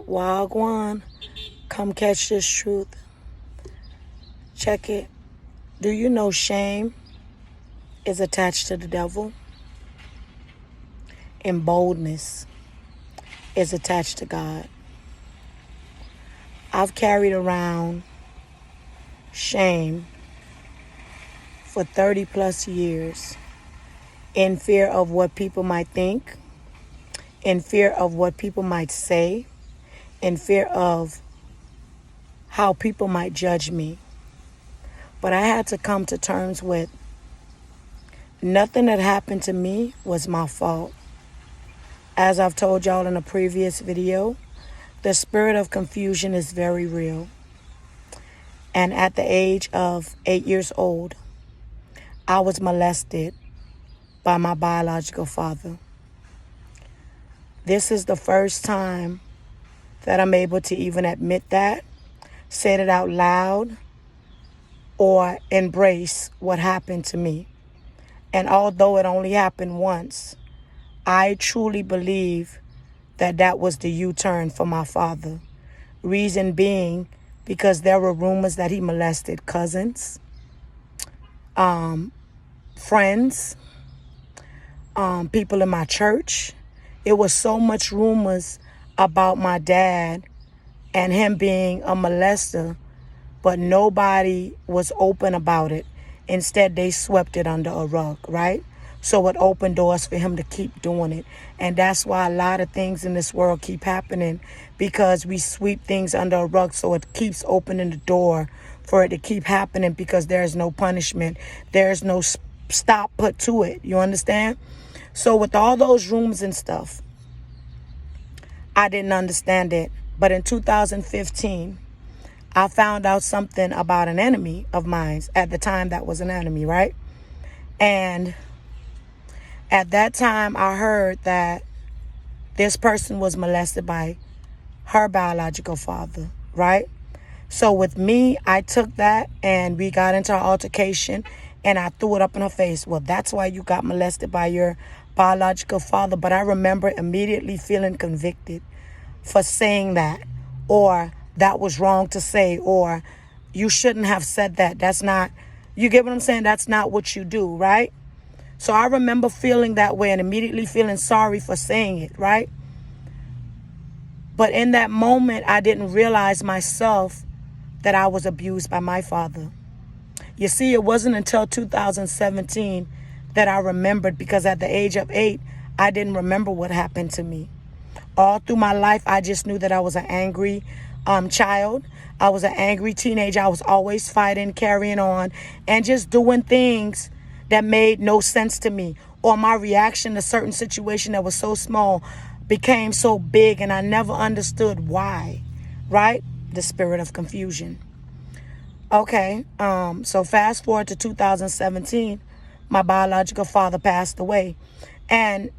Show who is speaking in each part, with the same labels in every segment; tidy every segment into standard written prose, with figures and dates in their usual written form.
Speaker 1: Wagwan. Come catch this truth. Check it. Do you know shame is attached to the devil? And boldness is attached to God. I've carried around shame for 30 plus years in fear of what people might think, in fear of what people might say, in fear of how people might judge me. But I had to come to terms with nothing that happened to me was my fault. As I've told y'all in a previous video, the spirit of confusion is very real. And at the age of 8 years old, I was molested by my biological father. This is the first time that I'm able to even admit that, say it out loud, or embrace what happened to me. And although it only happened once, I truly believe that that was the U-turn for my father. Reason being, because there were rumors that he molested cousins, friends, people in my church. It was so much rumors about my dad and him being a molester, but nobody was open about it. Instead, they swept it under a rug, right? So it opened doors for him to keep doing it. And that's why a lot of things in this world keep happening, because we sweep things under a rug, so it keeps opening the door for it to keep happening, because there's no punishment. There's no stop put to it. You understand? So with all those rumors and stuff, I didn't understand it. But in 2015, I found out something about an enemy of mine. At the time, that was an enemy, right? And at that time, I heard that this person was molested by her biological father, right? So with me, I took that and we got into an altercation and I threw it up in her face. Well, that's why you got molested by your biological father. But I remember immediately feeling convicted for saying that, or that was wrong to say, or you shouldn't have said that. That's not, you get what I'm saying? That's not what you do, right? So I remember feeling that way and immediately feeling sorry for saying it, right? But in that moment, I didn't realize myself that I was abused by my father. You see, it wasn't until 2017 that I remembered, because at the age of 8, I didn't remember what happened to me. All through my life, I just knew that I was an angry child. I was an angry teenager. I was always fighting, carrying on, and just doing things that made no sense to me. Or my reaction to certain situation that was so small became so big, and I never understood why, right? The spirit of confusion. Okay, so fast forward to 2017, my biological father passed away. And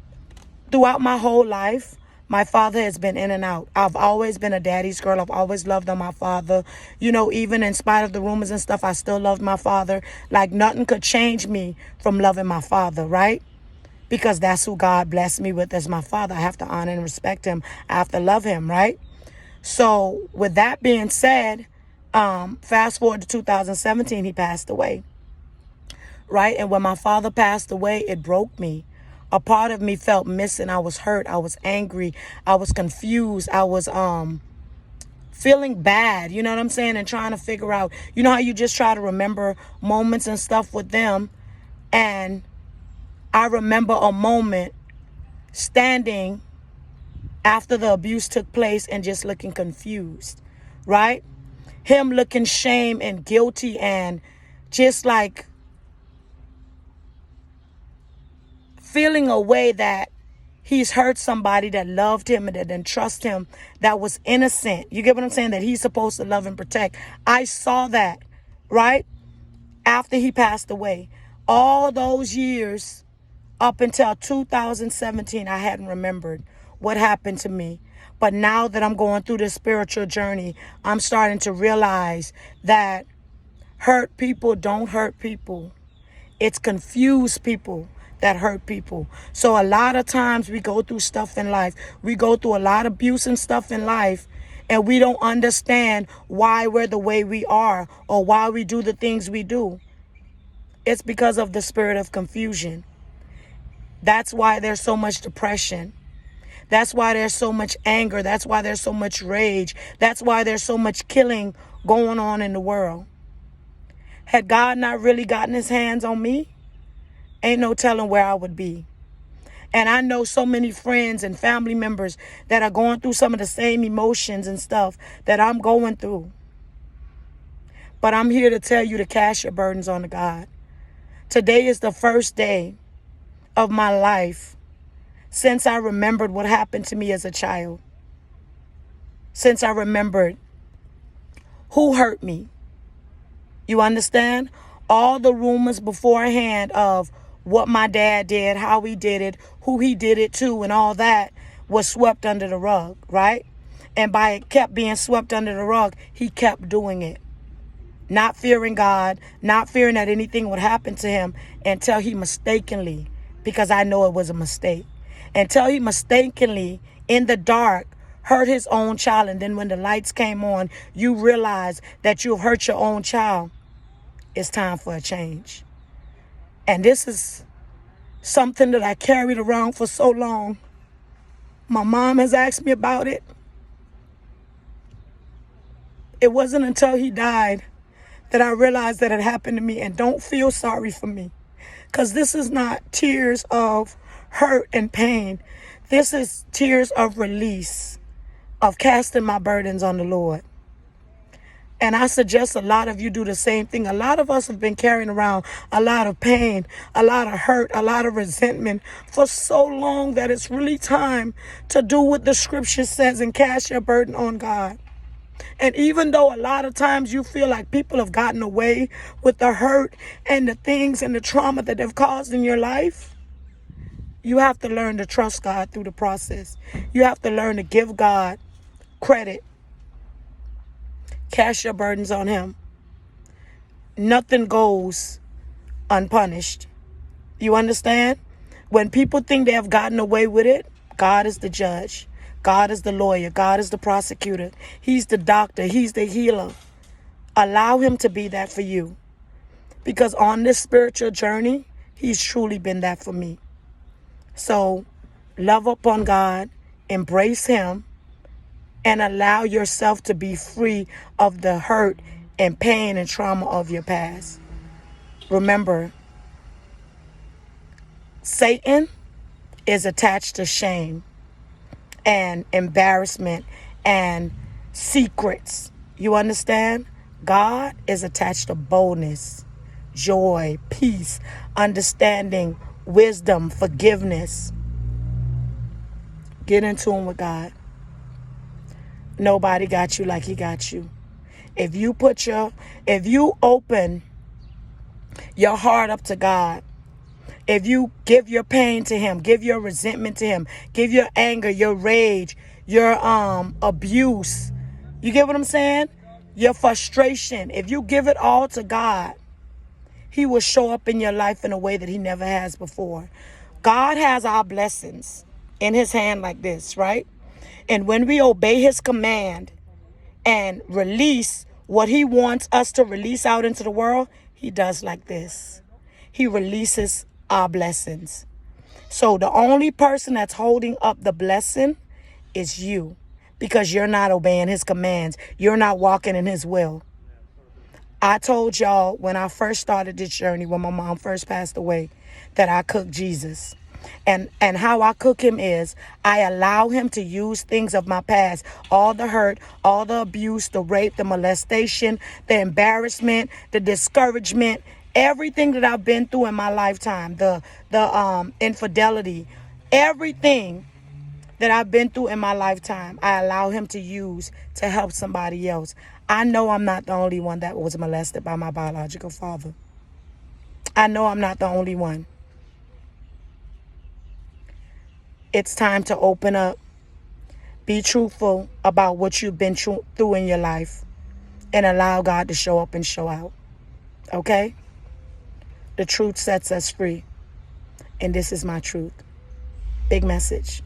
Speaker 1: throughout my whole life, my father has been in and out. I've always been a daddy's girl. I've always loved on my father. You know, even in spite of the rumors and stuff, I still loved my father. Like nothing could change me from loving my father, right? Because that's who God blessed me with as my father. I have to honor and respect him. I have to love him, right? So with that being said, fast forward to 2017, he passed away, right? And when my father passed away, it broke me. A part of me felt missing. I was hurt. I was angry. I was confused. I was feeling bad, you know what I'm saying? And trying to figure out, you know how you just try to remember moments and stuff with them. And I remember a moment standing after the abuse took place and just looking confused, right? Him looking shame and guilty and just like feeling a way that he's hurt somebody that loved him and that didn't trust him, that was innocent. You get what I'm saying? That he's supposed to love and protect. I saw that, right? After he passed away. All those years up until 2017, I hadn't remembered what happened to me. But now that I'm going through this spiritual journey, I'm starting to realize that hurt people don't hurt people. It's confused people that hurt people. So a lot of times we go through stuff in life. We go through a lot of abuse and stuff in life, and we don't understand why we're the way we are or why we do the things we do. It's because of the spirit of confusion. That's why there's so much depression. That's why there's so much anger. That's why there's so much rage. That's why there's so much killing going on in the world. Had God not really gotten his hands on me, ain't no telling where I would be. And I know so many friends and family members that are going through some of the same emotions and stuff that I'm going through. But I'm here to tell you to cast your burdens on God. Today is the first day of my life since I remembered what happened to me as a child. Since I remembered who hurt me. You understand? All the rumors beforehand of what my dad did, how he did it, who he did it to, and all that was swept under the rug, right? And by it kept being swept under the rug, he kept doing it. Not fearing God, not fearing that anything would happen to him until he mistakenly, because I know it was a mistake, until he mistakenly in the dark hurt his own child. And then when the lights came on, you realize that you've hurt your own child. It's time for a change. And this is something that I carried around for so long. My mom has asked me about it. It wasn't until he died that I realized that it happened to me. And don't feel sorry for me, because this is not tears of hurt and pain. This is tears of release, of casting my burdens on the Lord. And I suggest a lot of you do the same thing. A lot of us have been carrying around a lot of pain, a lot of hurt, a lot of resentment for so long that it's really time to do what the scripture says and cast your burden on God. And even though a lot of times you feel like people have gotten away with the hurt and the things and the trauma that they've caused in your life, you have to learn to trust God through the process. You have to learn to give God credit. Cast your burdens on him. Nothing goes unpunished. You understand? When people think they have gotten away with it, God is the judge. God is the lawyer. God is the prosecutor. He's the doctor. He's the healer. Allow him to be that for you. Because on this spiritual journey, he's truly been that for me. So love upon God, embrace him, and allow yourself to be free of the hurt and pain and trauma of your past. Remember, Satan is attached to shame and embarrassment and secrets. You understand? God is attached to boldness, joy, peace, understanding, wisdom, forgiveness. Get in tune with God. Nobody got you like he got you. If you open your heart up to God, if you give your pain to him, give your resentment to him, give your anger, your rage, your abuse, you get what I'm saying? Your frustration, if you give it all to God, he will show up in your life in a way that he never has before. God has our blessings in his hand like this, right? And when we obey his command and release what he wants us to release out into the world, he does like this. He releases our blessings. So the only person that's holding up the blessing is you, because you're not obeying his commands. You're not walking in his will. I told y'all when I first started this journey, when my mom first passed away, that I cook Jesus. And how I cook him is I allow him to use things of my past, all the hurt, all the abuse, the rape, the molestation, the embarrassment, the discouragement, everything that I've been through in my lifetime, the infidelity, everything that I've been through in my lifetime, I allow him to use to help somebody else. I know I'm not the only one that was molested by my biological father. I know I'm not the only one. It's time to open up. Be truthful about what you've been through in your life and allow God to show up and show out. Okay? The truth sets us free. And this is my truth. Big message.